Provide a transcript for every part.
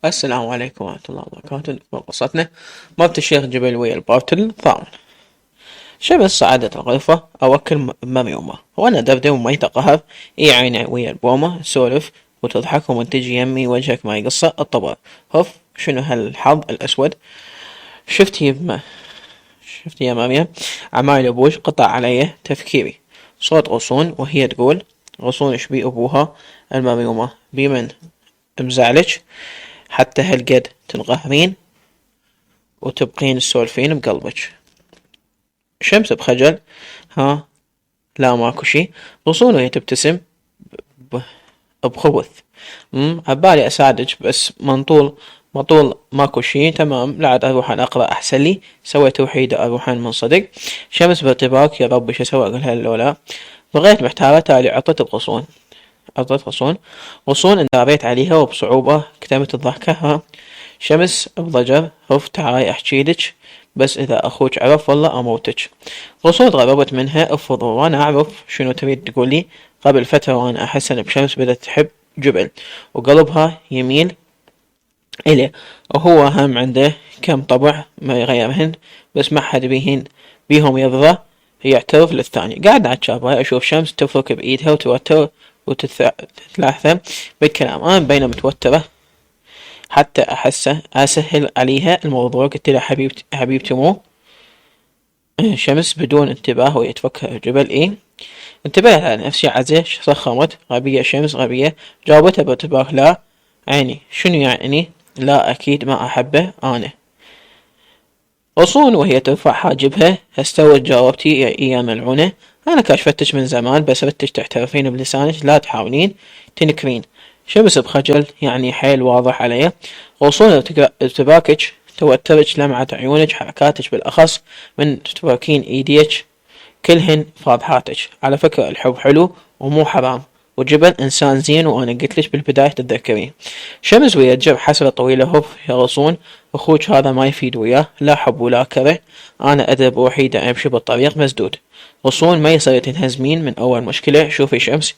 السلام عليكم ورحمة الله وبركاته. نكمل قصتنا. موت الشيخ جبل ويا البارتل الثامن. شمس صعدت الغرفة أوكل مريومة وأنا دبدب وميت قهر عيني ويا البومة سولف وتضحك ومن تجي يمي وجهك ما يقصر الطبر. هف شنو هالحظ الأسود. شفتي يا مريم عمايل أبوش قطع علي تفكيري. صوت غصون وهي تقول غصون ايش بي أبوها المريومة بمن مزعلج حتى هالقد تنقهرين وتبقين تسولفين بقلبك. شمس بخجل ها لا ماكو شي. غصون وهي تبتسم ب- بخبث. عبالي اساعدك بس مطول ماكو شي. تمام لا عاد اروح انا اقرا احسن لي. سويت وحيدة اروحان من صدق. شمس بارتباك يا ربي شو اسوي اقولها لولا. بغيت محتارة تالي عطت غصون انداريت عليها وبصعوبة كتمت الضحكة. ها شمس بضجر هف تعاي احجيلك بس اذا اخوك عرف والله اموتك. غصون تغربت منها افضل وانا اعرف شنو تريد تقولي. قبل فترة وانا احس ان بشمس بدت تحب جبل وقلبها يميل اليه وهو هم عنده كم طبع ما يغيرهن بس ما حد بيهم يرضى يعترف للثاني. قاعد على الشابة اشوف شمس تفرك بايدها وتوتر وتتلهثم بالكلام. انا مبينة متوترة حتى احسه اسهل عليها الموضوع. قلت لها حبيبتي مو شمس بدون انتباه وهي تفكر جبل انتبهت على نفسي عزيز صخمت غبية شمس غبية. جاوبتها بارتباك لا عيني شنو يعني لا اكيد ما احبه انا. غصون وهي ترفع حاجبها استوت جاوبتي يا ملعونة انا كاشفتش من زمان بس ردتش تعترفين بلسانك لا تحاولين تنكرين. شمس بخجل يعني حيل واضح علي. غصون ارتباكك توترك لمعة عيونك حركاتك بالاخص من تتركين ايديك كلهن فاضحاتك. على فكرة الحب حلو ومو حرام وجبل انسان زين وانا قلتلك بالبداية تتذكرين. شمس ويا جب حسرة طويلة هف يا غصون اخوك هذا ما يفيد وياه لا حب ولا كره. انا ادب وحيدة امشي بالطريق مسدود. غصون ما يصير تنهزمين من اول مشكلة. شوفي شمس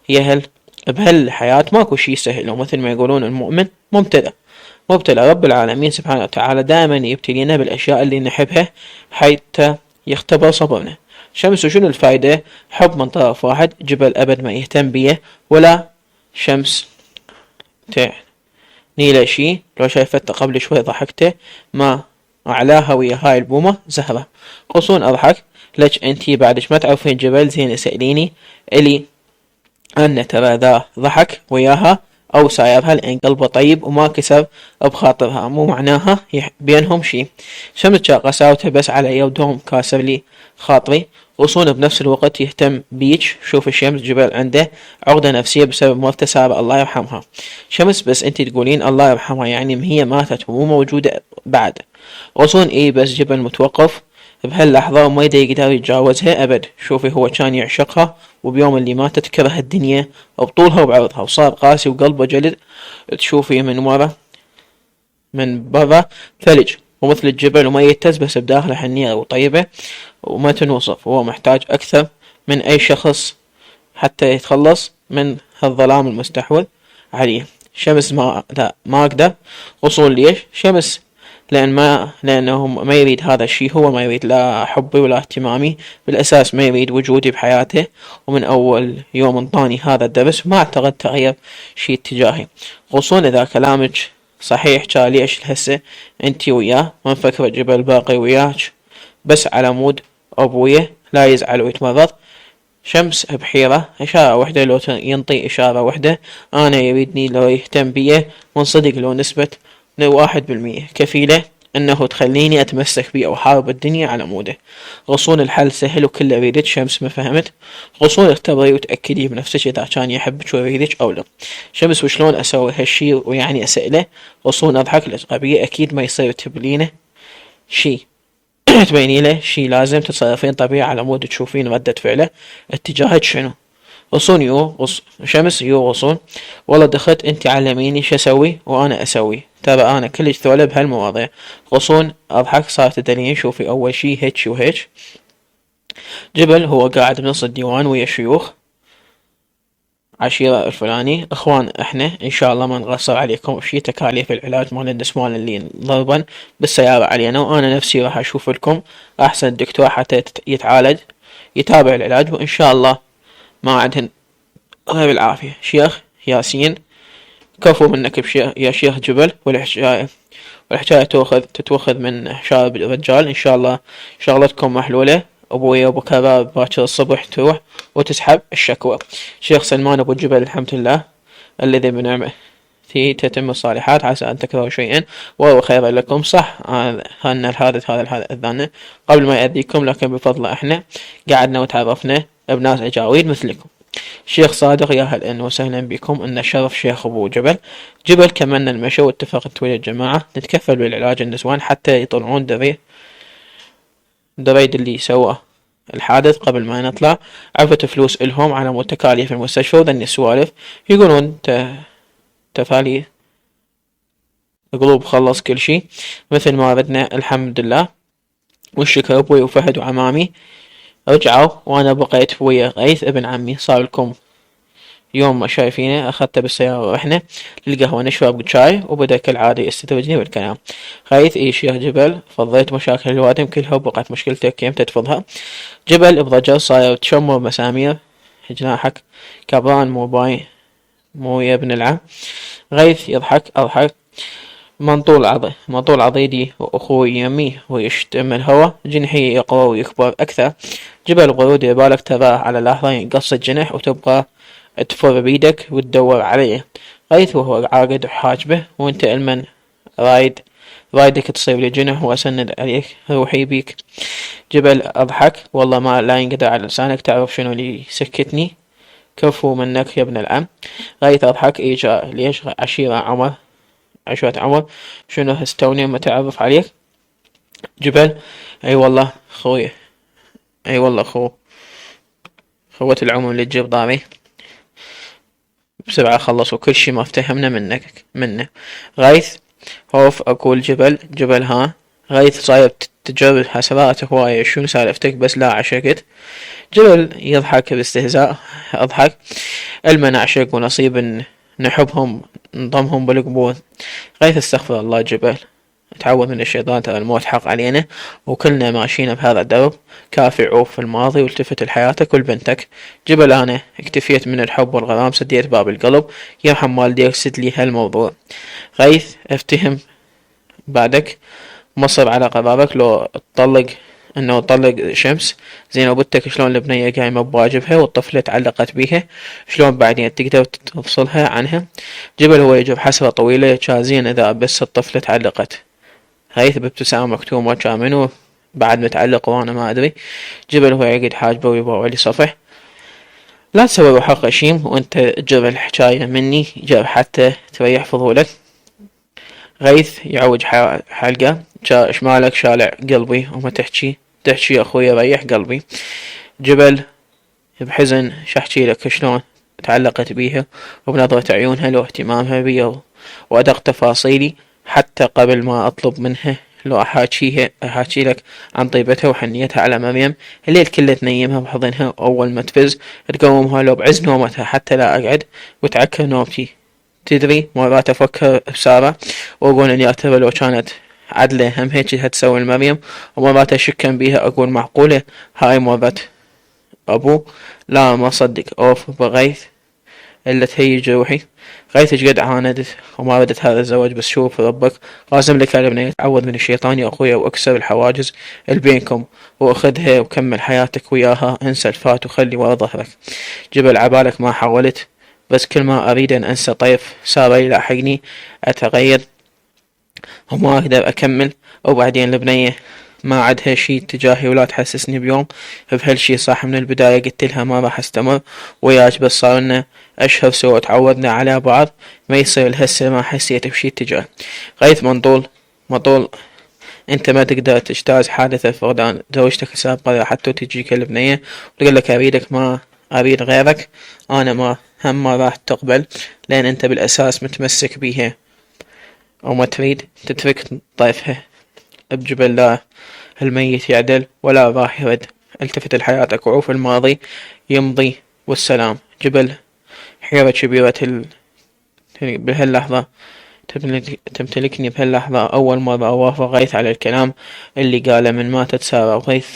هي بهالحياة ماكو شي سهل ومثل ما يقولون المؤمن مبتلى رب العالمين سبحانه وتعالى دائما يبتلينا بالاشياء اللي نحبها حتى يختبر صبرنا. شمس وشنو الفايدة حب من طرف واحد جبل ابد ما يهتم بيه ولا شمس تعني له شي. لو شايفته قبل شوي ضحكته ما اعلاها ويا هاي البومة زهرة. غصون اضحك لك انتي بعدش ما تعرفين جبل زين اسأليني الي ان ترى ذا ضحك وياها او سايرها لان قلبه طيب وما كسر بخاطرها مو معناها بينهم شي. شمت قساوته بس على يودهم كاسر لي خاطري. غصون بنفس الوقت يهتم بيج. شوف الشمس جبل عنده عقدة نفسية بسبب موتة سارة الله يرحمها. شمس بس انتي تقولين الله يرحمها يعني هي ماتت ومو موجودة بعد. غصون بس جبل متوقف بهاللحظة وما يقدر يتجاوزها أبد. شوفي هو كان يعشقها وبيوم اللي ماتت كره الدنيا بطولها وبعرضها وصار قاسي وقلبه جلد. تشوفي من برا ثلج ومثل الجبل وما يهتز بس بداخله حنية وطيبة وما تنوصف. وهو محتاج أكثر من أي شخص حتى يتخلص من هالظلام المستحوذ عليه. شمس ما أقدر. غصون ليش شمس لأنه ما يريد هذا الشيء. هو ما يريد لا حبي ولا اهتمامي بالأساس ما يريد وجودي بحياته. ومن أول يوم انطاني هذا الدرس ما اعتقد تغير شيء اتجاهي. غصون إذا كلامك صحيح ليش هسه انتي وياه ما مفكرة جبل باقي وياك بس على مود أبويه لا يزعل ويتمرض. شمس بحيرة إشارة وحدة لو ينطي إشارة وحدة أنا يريدني لو يهتم بيه من صدق لو نسبة 1% كفيلة انه تخليني اتمسك بيه واحارب الدنيا على موده. غصون الحل سهل وكل اريدك. شمس ما فهمت. غصون اختبري وتأكدي بنفسك اذا كان يحبك ويريدك او لا. شمس وشلون اسوي هالشي ويعني اسأله. غصون اضحك الغبية اكيد ما يصير تبلينه شي تبيني له شي لازم تتصرفين طبيعي على مود تشوفين ردة فعله اتجاهك شنو. غصون شمس غصون والله دخلت انت علميني شو اسوي وانا اسوي ترى انا كلش ثولة بهالمواضيع. غصون اضحك صارت تدلين. شوفي اول شي هيك وهيك. جبل هو قاعد بنص الديوان ويا شيوخ عشيرة الفلاني. اخوان احنا ان شاء الله ما نقصر عليكم بشي. تكاليف العلاج مال النسوان اللي ضربا بالسيارة علينا، وانا نفسي راح اشوف لكم احسن دكتور حتى يتعالج، يتابع العلاج، وان شاء الله ما عندهن غير العافية. شيخ ياسين، كفو منك بشيخ يا شيخ جبل. والحكاية تتوخذ من شارب الرجال. ان شاء الله شغلتكم محلولة. ابوي ابو كباب باكر الصبح تروح وتسحب الشكوى. شيخ سلمان ابو جبل، الحمد لله الذي بنعمه تتم الصالحات، عسى ان تكرهوا شيئا وهو خير لكم. صح ان الحادث هذا اذانا قبل ما يأذيكم، لكن بفضل احنا قعدنا وتعرفنا بناس اجاويد مثلكم. شيخ صادق، يا هلا وسهلا بكم. ان الشرف شيخ ابو جبل كملنا المشي واتفقت ويا الجماعة نتكفل بالعلاج النسوان حتى يطلعون دريد اللي سوى الحادث قبل ما نطلع. عرفت فلوس الهم على متكاليف المستشفى وذني السوالف. يقولون تفالي قلوب خلص كل شي مثل ما ردنا الحمد لله والشكر. ابوي وفهد وعمامي رجعوا وانا بقيت ويا غيث ابن عمي. صار لكم يوم ما شايفينه اخذته بالسيارة ورحنا للقهوة نشرب شاي، وبدا كالعادة يستدرجني بالكلام. غيث ايش يا جبل، فضيت مشاكل الوادم كلها وبقت مشكلتك يمتى تفضها. جبل بضجر صاير تشمر مسامير جناحك كبران مو يا ابن العم. غيث يضحك اضحك. منطول عضيدي واخوي يمي ويشتم الهوا جنحي يقوى ويكبر اكثر. جبل غرود يبالك تراه على لحظة ينقص الجنح وتبقى تفر بيدك وتدور عليه. غيث وهو عاقد حاجبه وانت المن رايدك تصير لي جنح واسند عليك روحي بيك. جبل اضحك، والله ما لا ينقدر على لسانك، تعرف شنو اللي سكتني؟ كفو منك يا ابن العم. غيث اضحك، ايجا ليش عشرة عمر شنو هستوني ما تعرف عليك. جبل اي والله خوي، اي والله خوة العمر اللي تجيب ضامي بسرعة خلصوا كل شي ما افتهمنا منه. غيث خوف اقول جبل ها. غيث صاير تجرب حسرات هواية، شنو سالفتك بس لا عشقت. جبل يضحك باستهزاء، اضحك المن اعشق ونصيب نحبهم نضمهم بالقبول. غيث استغفر الله. جبل تعوذ من الشيطان، ترى الموت حق علينا وكلنا ماشيين بهذا الدرب. كافي عوف في الماضي والتفت لحياتك ولبنتك. جبل انا اكتفيت من الحب والغرام، سديت باب القلب، يرحم والديك سد لي هالموضوع. غيث افتهم بعدك مصر على قرارك، لو تطلق انه طلق شمس زين وبنتك شلون البنية قايمة بواجبها والطفلة تعلقت بيها شلون بعدين تقدر تفصلها عنها. جبل هو يجب حسرة طويلة زين اذا بس الطفلة تعلقت. غيث بابتسامة مكتومة كان منو بعد متعلق وانا ما ادري. جبل هو يقعد حاجبه ويبوع لي صفح. لا تسوي روحك غشيم وانت تجرب الحكاية مني جاب حتى تريح فضولك. غيث يعوج حلقة شمالك شالع قلبي وما تحكي يا اخوي ريح قلبي. جبل بحزن شحكي لك شلون تعلقت بيها وبنظرة عيونها لو اهتمامها بي وادق تفاصيلي حتى قبل ما اطلب منها لو احاكي لك عن طيبتها وحنيتها على مريم. الليل كله تنيمها بحضنها، اول ما تفز تقومها لو بعز نومتها حتى لا اقعد وتعكر نومتي. تدري مرات افكر بسارة واقول ان يا ترى لو كانت عدلة هم هيك هتسوي المريم، ومرات اشك بيها اقول معقولة هاي مرات ابو. لا ما صدق اوف بغيث الا تهيج روحي. غيث قد عاندت وما بدت هذا الزواج، بس شوف ربك قاسم لك على بنية تعوذ من الشيطان يا اخويا واكسر الحواجز اللي بينكم واخذها وكمل حياتك وياها، انسى الفات وخلي ورا ظهرك. جبل عبالك ما حاولت، بس كل ما اريد ان انسى طيف صار يلاحقني اتغير وما اقدر اكمل. وبعدين البنية ما عدها شي تجاهي ولا تحسسني بيوم بهالشي. صح من البداية قلت لها ما راح استمر وياك، بس صار لنا اشهر سوا تعودنا على بعض ما يصير هسه ما حسيت بشي اتجاه. غيث مطول انت ما تقدر تجتاز حادثة فقدان زوجتك السابقة حتى تجيك البنية وتقول لك اريدك ما اريد غيرك. انا ما راح تقبل لان انت بالاساس متمسك بيها وما تريد تترك طيفها بجبل. لا الميت يعدل ولا راح يرد، التفت لحياتك وعوف الماضي يمضي والسلام. جبل حيرة كبيرة بهاللحظة تمتلكني بهاللحظة. أول مرة أوافق غيث على الكلام اللي قاله من ماتت سارة، وغيث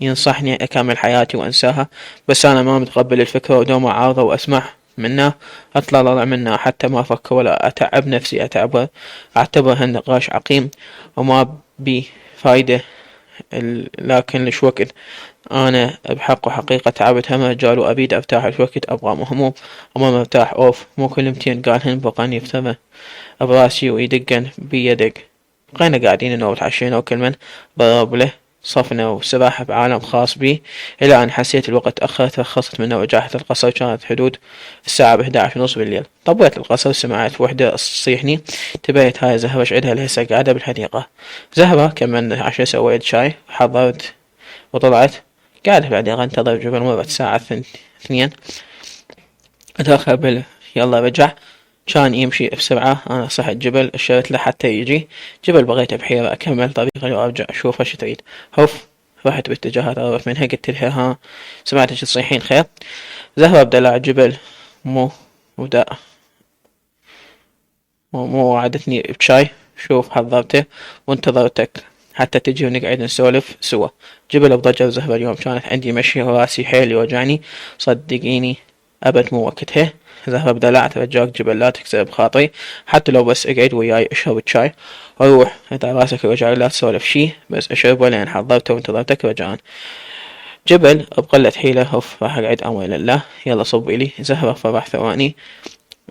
ينصحني أكمل حياتي وأنساها، بس أنا ما متقبل الفكرة ودوم أعارضه وأسمع منه أطلع ضلع منه حتى ما أفكر ولا أتعب نفسي. أعتبر هالنقاش عقيم وما بي فايدة. لكن لش وقت أنا بحق وحقيقة تعبت هم رجال وأبيد أرتاح الوقت، أبغى مهموم وما مرتاح. أوف مو كلمتين قالهن بقاني يفتمه براسي ويدقن بيدق. بقينا قاعدين نوم تعشينا وكل من ضرب له صفنا وسباحة بعالم خاص بي، إلى أن حسيت الوقت تأخر. ترخصت منه وجاحة القصر. كانت حدود الساعة ب11:30 بالليل. طبيت القصر سمعت وحدة تصيحني، تبيت هاي زهرة عدها لهسه قاعدة بالحديقة. زهرة كملنا عشاء، سويت شاي حضرت وطلعت قاعدة بالحديقة انتظر جبل. مرت الساعة 2 اتأخر يلا رجع. كان يمشي بسرعة. أنا صحت جبل اشرت له حتى يجي. جبل بغيت بحيرة أكمل طريقي وأرجع أشوف ايش تريد. هوف رحت باتجاهات أعرف منها. قلت لها ها سمعتك تصيحين خير؟ زهرة بدلع جبل مو ودا مو وعدتني بشاي. شوف حضرته وانتظرتك حتى تجي ونقعد نسولف سوا. جبل بضجر زهرة اليوم كانت عندي مشي وراسي حيل يوجعني. صدقيني أبد مو وقتها. زهرة بدلعت رجاك جبل لا تكسر بخاطري، حتى لو بس اقعد وياي اشرب الشاي واروح. اذا راسك وجعك لا تسولف شي، بس اشرب لين حضرته وانتظرتك رجعان. جبل بقلة حيلة هف راح اقعد امر لله. يلا صبي لي. زهرة فرح ثواني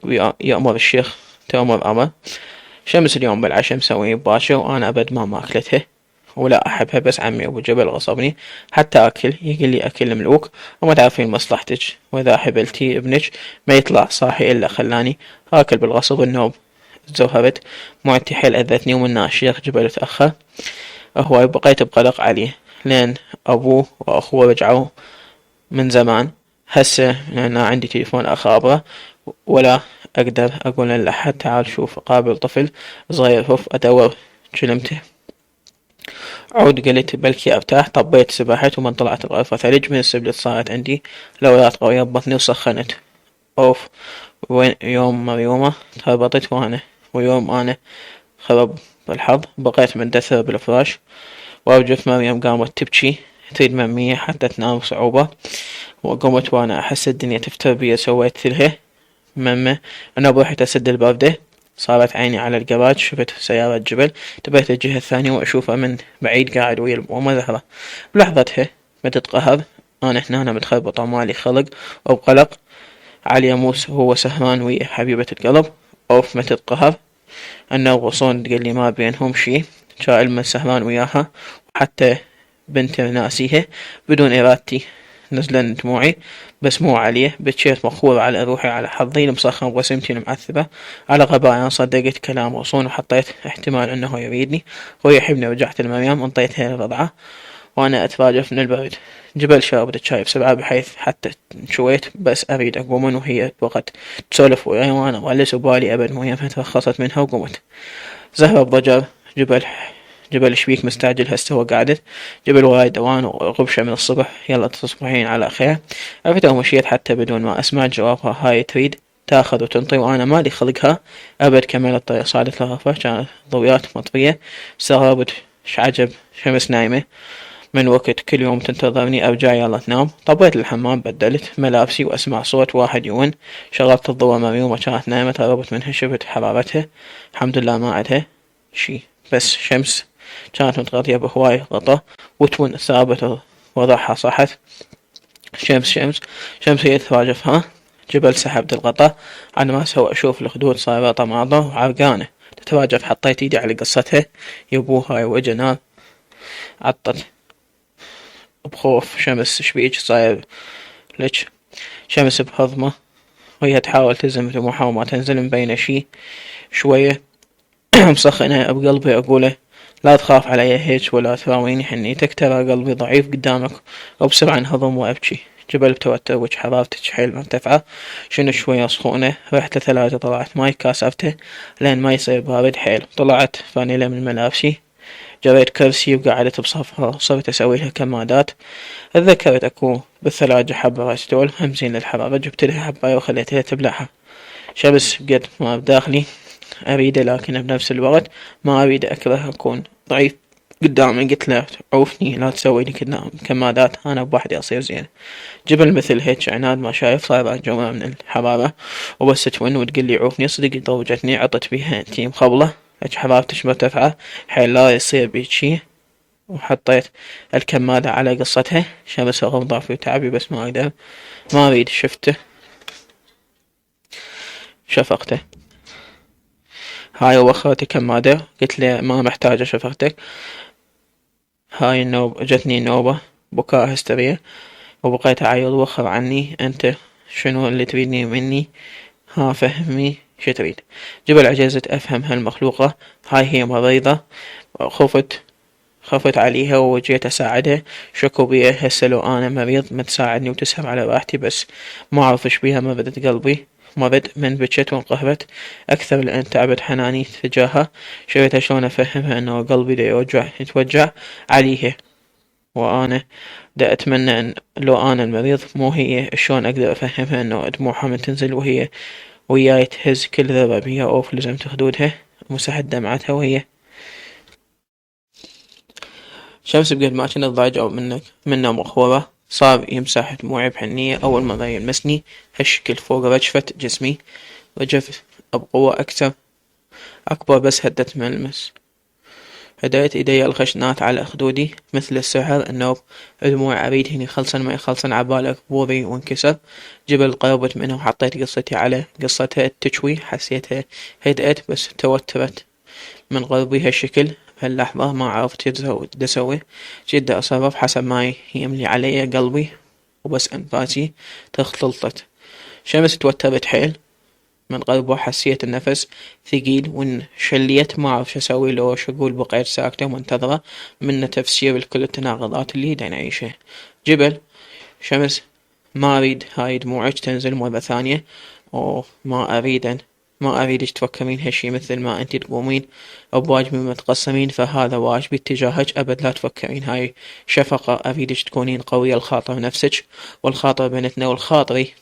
ويأمر الشيخ تأمر امر. شمس اليوم بالعشاء مسوي باشا وانا ابد ما ماكلتها ولا احبها، بس عمي ابو جبل غصبني حتى اكل. يقول لي اكل ملوك وما تعرفين مصلحتك، واذا حبلتي ابنك ما يطلع صاحي الا خلاني اكل بالغصب. النوب تزوهرت معدتي حيل اذتني ومنها الشيخ جبل تاخر هواي. بقيت بقلق عليه لين ابوه واخوه رجعوا من زمان. هسه انا عندي تليفون اخابره ولا اقدر اقول لحد تعال شوف قابل طفل صغير. هوف ادور كلمته عود قلت بلكي ارتاح. طبيت سباحت ومن طلعت الغرفة ثلج من السبلة صارت عندي لولات قوية ببطني وسخنت. اوف وين يوم مريومة تهبطت ويوم انا خرب بالحظ بقيت مندثر بالفراش وارجف. مريم قامت تبكي تريد ممية حتى تنام بصعوبة، وقمت وانا احس الدنيا تفتر بي. سويت لها ماما انا بروحت اسد البردة. صارت عيني على الجراج شفت سيارة جبل. تبيت الجهة الثانية واشوفها من بعيد قاعد ويا الأمومة زهرة. بلحظتها ما تتقهر. انا هنا متخربط ومالي خلق وبقلق. علي موس هو سهران ويا حبيبة القلب. اوف ما تتقهر. انا وغصون تقول لي ما بينهم شي. شائل من سهران وياها وحتى بنت ناسيها بدون ارادتي. نزلن دموعي بس مو عليه. بتشيت مخور على روحي على حظي المسخن وسمتي المعذبة على غبايا. صدقت كلام غصون وحطيت احتمال انه يريدني ويحبني. رجعت لمريم انطيتها الرضعة وانا اتراجف من البرد. جبل شربت الشاي بسرعة بحيث حتى شويت بس اريد اقوم وهي وقت تسولف وياي وانا مغلس وبالي ابد مو فترخصت منها وقمت. زهرة بضجر. جبل شبيك مستعجل هسه هو قعدت. جبل وراي دوان وغبشة من الصبح. يلا تصبحين على خير. عرفتها ومشيت حتى بدون ما اسمع جوابها. هاي تريد تاخذ وتنطي وانا مالي خلقها ابد. كملت الطريق صعدت الغرفة كانت ضويات مطفية. استغربت شعجب شمس نايمة من وقت كل يوم تنتظرني ارجع يلا تنام. طبيت الحمام بدلت ملابسي واسمع صوت واحد يون. شغلت الضوء. مريومة كانت نايمة تقربت منها شفت حرارتها. الحمد لله ما عندها شي بس شمس كانت متغطية بهواي غطا وتون ثابت وضعها صحت. شمس هي تواجفها. جبل سحبت الغطا على ما سوى اشوف الخدود صايرة طماطة وعرقانة تتواجف. حطيت ايدي على قصتها يبوها وجه نار. عطت بخوف. شمس شبيك صاير لك؟ شمس بهضمة وهي تحاول تزم دموعها وما تنزل مبينة شي. شوية مسخنة بقلبي اقوله لا تخاف علي هيك ولا تراويني حنيتك، ترى قلبي ضعيف قدامك. وبسرعة انهضم وابكي. جبل بتوتر وجه حرارتك حيل مرتفعة. شنو شوية سخونة. رحت الثلاجة طلعت ماي كاسرته لين ما يصير بارد حيل. طلعت فانيلا من ملابسي جريت كرسي وقعدت بصفها وصرت أسوي لها كمادات. تذكرت أكو بالثلاجة حبة ستول همزين للحرارة، جبت لها حباية وخليتها تبلعها. شمس قد ما بداخلي أريده، لكن بنفس الوقت ما أريد أكره أكون ضعيف قدامي. قلت له عوفني، لا تسوي لي كمادات، أنا بوحدي أصير زين. جبل مثل هيك عناد ما شايف، صاير جوا من الحرارة وبس تون وتقول لي عوفني. صدق ضوجتني، عطت بيها انتي مخبلة هيك حرارتش مرتفعة حيل لا يصير بيك شي. وحطيت الكمادة على قصتها. شمس رغم ضعفي وتعبي بس ما أقدر، ما أريد. شفته شفقته. هاي وخرت كمادة، قلت له ما محتاجة شفقتك. هاي النوبة جتني نوبة بكاء هستيريا، وبقيت أعيط. وخر عني، أنت شنو اللي تريدني مني؟ ها فهمي شو تريد؟ جبل عجزت أفهم هالمخلوقة، هاي هي مريضة. خفت عليها وجيت أساعدها. شكو بيها هسه لو أنا مريض ما تساعدني وتسهم على راحتي، بس ما أعرف إيش بيها. مرضت قلبي، مرض من بجت وانقهرت أكثر لأن تعبت حناني تجاهها. شريتها شلون أفهمها إنه قلبي دا يتوجع عليها، وأنا دا أتمنى إن لو أنا المريض مو هي. شلون أقدر أفهمها إنه دموعها من تنزل وهي وياي تهز كل ذرة بيها؟ أوف لزمت خدودها ومسحت دمعتها وهي. شمس بقد ما كنت ضايجة منه مخورة، صار يمسح دموعي بحنية. أول مرة يلمسني هالشكل فوق رجفة جسمي، رجف بقوة أكبر بس هدت ملمس. هديت إيدي الخشنات على خدودي مثل السحر. النوب دموع أريد هني خلصن ما يخلصن عبالك بوري وانكسر. جبل قربت منه وحطيت قصتي على قصتها التشوي. حسيتها هدأت بس توترت من قلبي. هالشكل بهاللحظة ما عرفت دا أسوي. جيت أتصرف حسب ما يملي علي قلبي، وبس أنفاسي تختلطت. شمس توترت حيل من قلبه. حسيت النفس ثقيل وانشليت، ما أعرف شو أسوي لو شو أقول. بقيت ساكتة ومنتظرة منه تفسير لكل التناقضات اللي دا نعيشها. جبل شمس، ما أريد هاي دموعك تنزل مرة ثانية، ما أريدك تفكرين هالشي مثل ما انتي تقومين بواجبي متقسمين، فهذا واجبي اتجاهك. أبد لا تفكرين هاي شفقة. أريدك تكونين قوية الخاطر نفسك، والخاطر بنتنا، والخاطري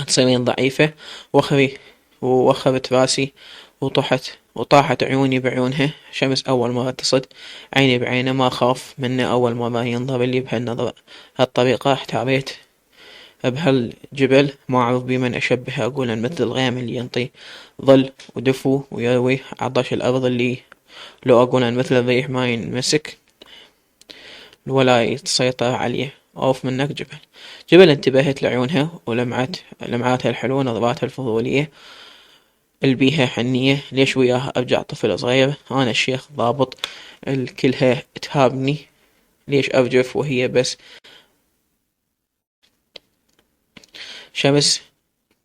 تصيرين ضعيفة. وخرت راسي وطاحت عيوني بعيونها. شمس أول مرة تصد عيني بعينه، ما خاف منه. أول مرة ينظر لي بهالنظرة هالطريقة. احتاريت بهالجبل، ما أعرف بمن أشبه. أقول مثل الغيم اللي ينطي ظل ودفو ويروي عطش الأرض، اللي لو أقول مثل الريح ما ينمسك ولا يتسيطر عليه. أوف منك جبل انتبهت لعيونها لمعاتها الحلوة، نظراتها الفضولية البيها حنية. ليش وياها أرجع طفل صغير؟ أنا الشيخ ضابط الكلها تهابني. ليش أرجف وهي بس؟ شمس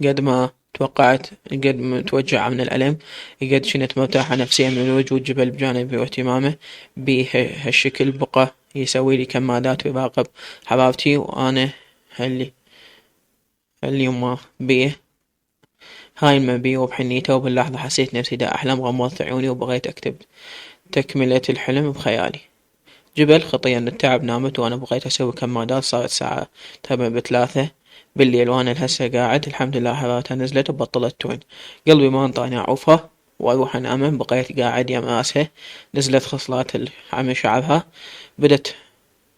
قد ما توقعت، قد ما توجع من الألم، قد كنت مرتاحة نفسيا من وجود جبل بجانبي واهتمامه بهالشكل. بقى يسوي لي كمادات ويراقب حرارتي، وأنا اللي ما بيه هاي المبي وبحنيته. وباللحظة حسيت نفسي دا أحلم. غمضت عيوني وبغيت أكتب تكملة الحلم بخيالي. جبل خطية من التعب نامت، وأنا بغيت أسوي كمادات. صارت ساعة تقريبا ب3 بالليل، وأنا لهسه قاعد. الحمد لله حرارتها نزلت وبطلت توين. قلبي ما انطاني أعوفها وأروح أنام. بقيت قاعد يم راسها. نزلت خصلات عم شعرها، بدت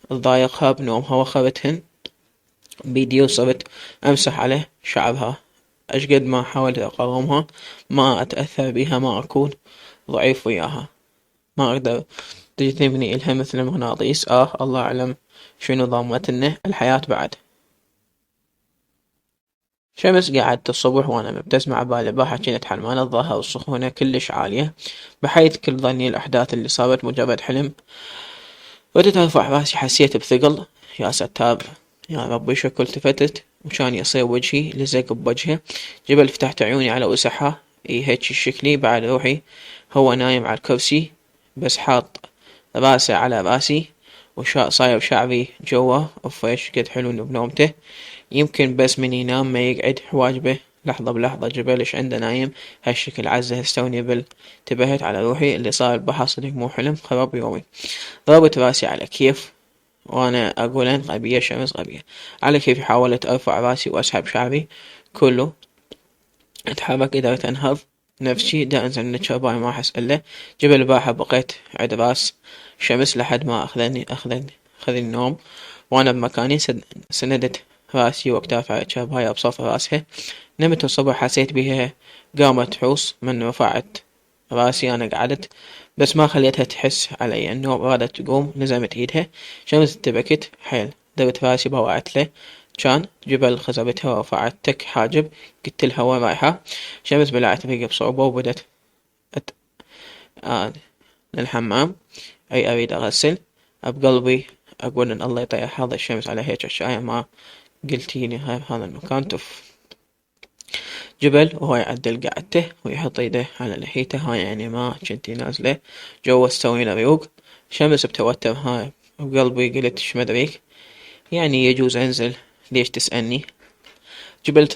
تضايقها بنومها. وخرتهن بيدي وصرت أمسح على شعرها. أشقد ما حاولت أقاومها ما أتأثر بها، ما أكون ضعيف وياها، ما أقدر تجذبني إلها مثل المغناطيس. الله أعلم شنو ضامتنه الحياة بعد. شمس قعدت الصبح وأنا مبتسمة عبالي باحة. كنت حلمانة الظهر والسخونة كلش عالية، بحيث كل ظني الأحداث اللي صارت مجرد حلم. بدت أرفع راسي، حسيت بثقل. يا ستار يا ربي شكو. التفتت وكان يصير وجهي لزق بوجهه. جبل فتحت عيوني على وسحها. هيك شكلي بعد روحي. هو نايم على الكرسي بس حاط راسه على راسي، صاير شعري جوا. اوف ايش قد حلو بنومته. يمكن بس من ينام ما يقعد حواجبه لحظة بلحظة جبل ايش عنده نايم هالشكل عزه استوني انتبهت على روحي اللي صار البحر صدق مو حلم خرب يومي. ضربت راسي على كيف وانا اقول انت غبية شمس غبية. على كيفي حاولت ارفع راسي واسحب شعري كله اتحرك قدرت انهض نفسي دا انزل من الشرباية ما احس الا جبل الباحة بقيت عند راس شمس لحد ما اخذني النوم وانا بمكاني سندت راسي واكتاف على الشرباية بصف راسها. نمت الصبح حسيت بيها قامت تحوس من رفعت راسي انا قعدت بس ما خليتها تحس علي النوم رادت تقوم نزمت ايدها شمس انتبكت حيل درت راسي بوعت له كان جبل خزبتها ورفعت تك حاجب قلت لها وين رايحة. شمس بلعت ريقي بصعوبة وبدت أت... آه للحمام أي أريد أغسل بقلبي أقول إن الله يطيح حظ الشمس على هيك أشياء ما قلتيني هاي بهذا المكان تف. جبل وهو يعدل قعدته ويحط ايده على لحيته هاي يعني ما جنتي نازلة جوا تسوين ريوق. شمس بتوتر هاي بقلبي قلت ايش مدريك يعني يجوز انزل ليش تسألني. جبل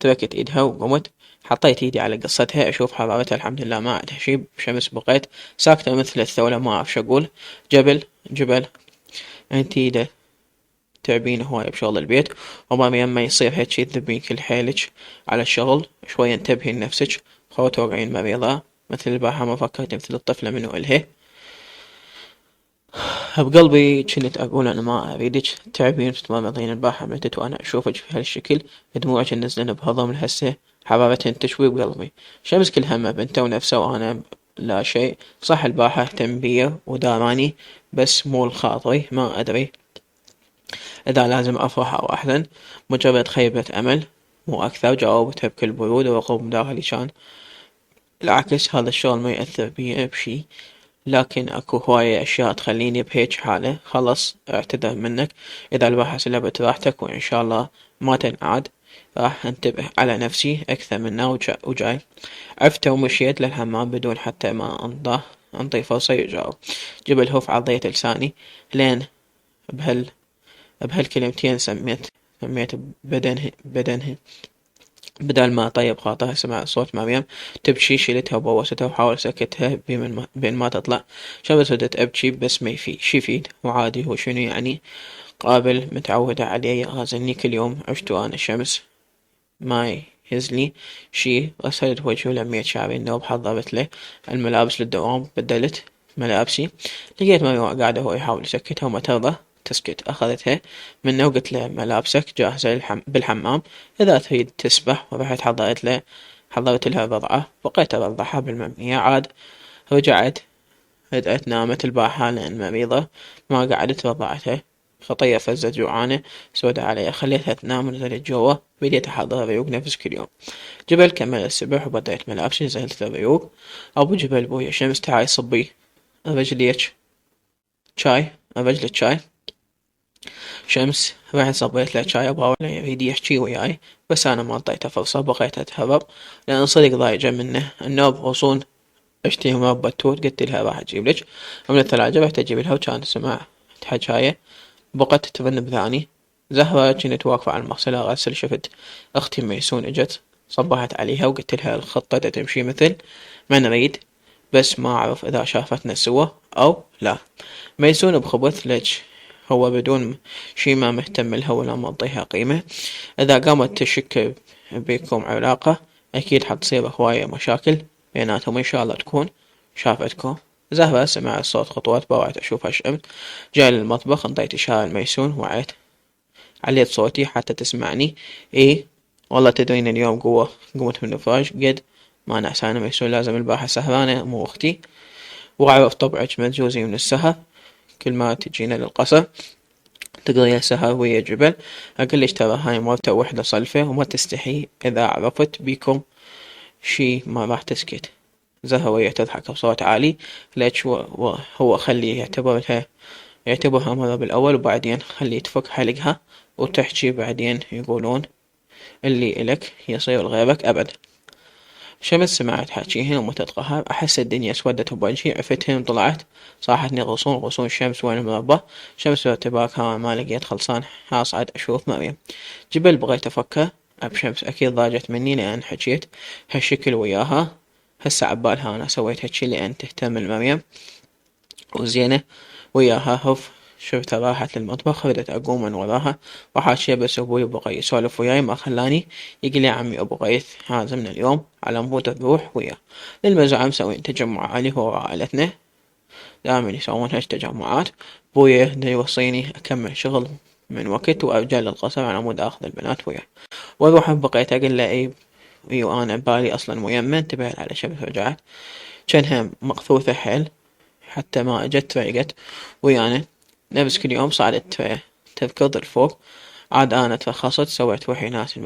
تركت ايدها وقمت حطيت ايدي على قصتها اشوف حرارتها الحمد لله ما عندها شي بشمس بقيت ساكتة مثل الثولة ما اعرف شو اقول. جبل انتي ده تعبين هواي بشغل البيت وما يما يصير هيك شي تذبين كل حيلك على الشغل شوية انتبهي لنفسك خو توقعين مريضة مثل الباحة ما فكرت مثل الطفلة منو إلها. بقلبي كنت أقول أنا ما أريدك تعبين وتتمرضين الباحة ماتت وأنا أشوفك في هالشكل دموعك نزلن بهضم هسه حرارتهن تشوي بقلبي. شمس كل همه بنته ونفسه وأنا لا شيء صح الباحة اهتم بيا وداراني بس مو لخاطري ما أدري إذا لازم أفرح أو أحزن مجرد خيبة أمل مو أكثر. جاوبتها بكل برود ورغم داخلي كان العكس هذا الشغل ما يأثر بي بشي لكن اكو هواية اشياء تخليني بهيج حالة خلص اعتذر منك اذا الواحد سلبت راحتك وان شاء الله ما تنعاد راح انتبه على نفسي اكثر من وجاي. عفت ومشيت للحمام بدون حتى ما انطي فرصة يجاوب. جبل هوف عضيت لساني لين بهالكلمتين سميت بدنها بدل ما طيب خاطرها سمع صوت مريم تبكي شيلتها وبوستها وحاول سكتها بين ما تطلع. شمس بدت أبكي بس ما شي يفيد وعادي هو شنو يعني قابل متعودة عليه يغازلني كل يوم عشت وأنا الشمس ما يهزلي شي. غسلت وجهه ولميت شعري النوب حضرت له الملابس للدوام بدلت ملابسي لقيت مريم قاعدة وهو يحاول يسكتها وما ترضى تسكت. أخذتها منه وقلت له ملابسك جاهزة بالحمام إذا تريد تسبح ورحت حضرت لها بضعة بقيت أرضعها بالممية عاد رجعت نامت الباحة لأن مريضة ما قعدت رضعتها خطية فزت جوعانة سودة عليها خليتها تنام ونزلت جوا بديت أحضر ريوق نفس كل يوم. جبل كمل السبح وبدأت ملابسي نزلت الريوق. أبو جبل بويا شمس تعالي صبي رجليك شاي. شمس رحت صبيت له شاي وباول يريد يحكي وياي بس أنا ما انطيته فرصة بقيت أتهرب لأن صدق ضايجة منه النوب غصون اشتهي مربى توت قلت لها راح أجيب لك من الثلاجة رحت أجيب لها وكان سمع حكاية بقت ترن بثاني. زهرة كنت واقفة على المغسلة أغسل شفت أختي ميسون اجت صبحت عليها وقلت لها الخطة تمشي مثل ما نريد بس ما أعرف إذا شافتنا سوا أو لا. ميسون بخبث ليش هو بدون شي ما مهتم لها ولا معطيها قيمة. إذا قامت تشك بيكم علاقة أكيد حتصير هواية مشاكل بيناتهم إن شاء الله تكون شافتكم. زهرة سمعت صوت خطوات بوعت أشوفها شمت جاي للمطبخ انطيت إشارة لميسون وعيت عليت صوتي حتى تسمعني. إيه والله تدرين اليوم قمت من الفراش قد ما نعسانة ميسون لازم البارحة سهرانة مو أختي وأعرف طبعك مجوزي من السهر كل ما تجينا للقصر تقضي السهر ويا جبل أقولش ترى هاي مرته وحدة صلفة وما تستحي إذا عرفت بيكم شي ما راح تسكت. زهرة وهي تضحك بصوت عالي ليش هو خليه يعتبرها مرة بالأول وبعدين خليه تفك حلقها وتحكي بعدين يقولون اللي إلك يصير لغيرك أبد. شمس سمعت حكيهن وما تتقهر أحس الدنيا اسودت بوجهي عفتهن طلعت صاحتني غصون الشمس وين المربى. شمس بارتباكها ما لقيت خلصان هاصعد أشوف مريم. جبل بغيت أفكر ابشمس اكيد ضاجت مني لان حكيت هالشكل وياها. هسه عبالها انا سويت هالشي لان تهتم المريم وزينة وياها. هوف شفتها راحت للمطبخ بدت اقوم من وراها وحاشية، بس ابوي بقى يسولف وياي ما خلاني. يقول يا عمي ابو غيث هذا من اليوم على مود تروح وياه للمزرعة، مسوين تجمع عالي هو وعائلتنا، دائما يسوون هاش تجمعات. بويا دا يوصيني اكمل شغل من وقت وارجع للقصر على مود اخذ البنات وياه. واروح بقيت اقول له اي وانا ببالي اصلا ويمه انتبهت على شمس رجعت جنها مقثوثة حيل حتى ما اجت تريقت ويانا. نفس كل يوم صعدت تركض الفوق، عاد انا ترخصت سويت روحي ناس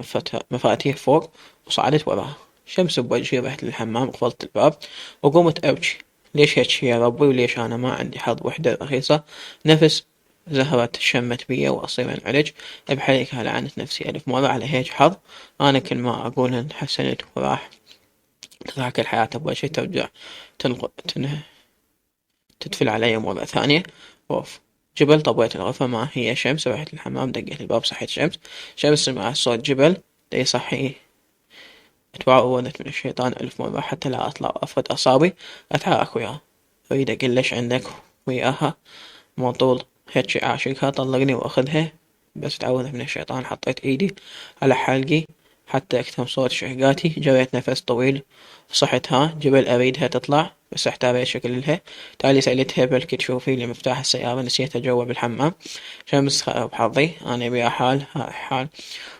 المفاتيح فوق وصعدت وراها. شمس بوجهي رحت للحمام قفلت الباب وقمت ابكي. ليش هيك يا ربي وليش انا ما عندي حظ وحدة رخيصة نفس زهرة شمت بيا واصير انعالج. بحريك لعنت نفسي الف مرة على هيك حظ. انا كل ما اقول انحسنت وراح تضحك الحياة تبغى شي ترجع تتفل علي مرة ثانية. اوف جبل طبيت الغرفة ما هي شمس. رحت الحمام دقيت الباب صحيت شمس. شمس سمعت صوت جبل دا يصحي. اتعودت من الشيطان ألف مرة حتى لا أطلع وأفرد أصابي أتحرك وياها. أريد أقول ليش عندك وياها مو طول هيك عاشقها طلقني وأخذها، بس تعوذت من الشيطان حطيت إيدي على حلقي حتى أكتم صوت شهقاتي. جريت نفس طويل صحتها جبل أريدها تطلع بس احتاريت شكلها. تالي سألتها بلكي تشوفي لي مفتاح السيارة نسيته جوا بالحمام. شمس بحظي أنا بيا حال حال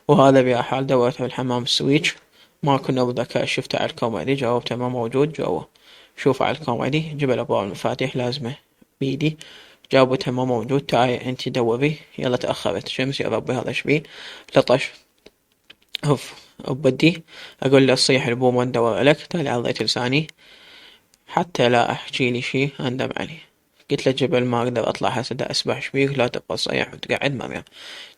وهذا بيا حال. دورت بالحمام السويتش ما كنا بذكاء شفته على الكوميدي جاوبته ما موجود جوا. شوف على الكوميدي جبل أبواب المفاتيح لازمة بيدي جابتها ما موجود. تعالي انتي دوري يلا تأخرت. شمس يا ربي هذا شبيه لطش. اوف بدي اقول له تصيح البوم وندور لك. تالي عضيت لساني حتى لا احكي لي شي اندم عليه. قلت له جبل ما اقدر اطلع هسه دا اسبح شبيك لا تبقى تصيح وتقعد مريم.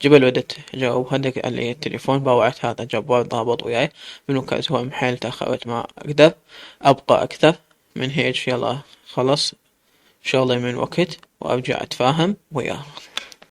جبل بدت جاوب هدق علي التليفون باوعت هذا جبار ضابط وياي من وكاز هو محيل تأخرت ما اقدر ابقى اكثر من هيك. يلا خلص شغلي من وقت وارجع اتفاهم وياه.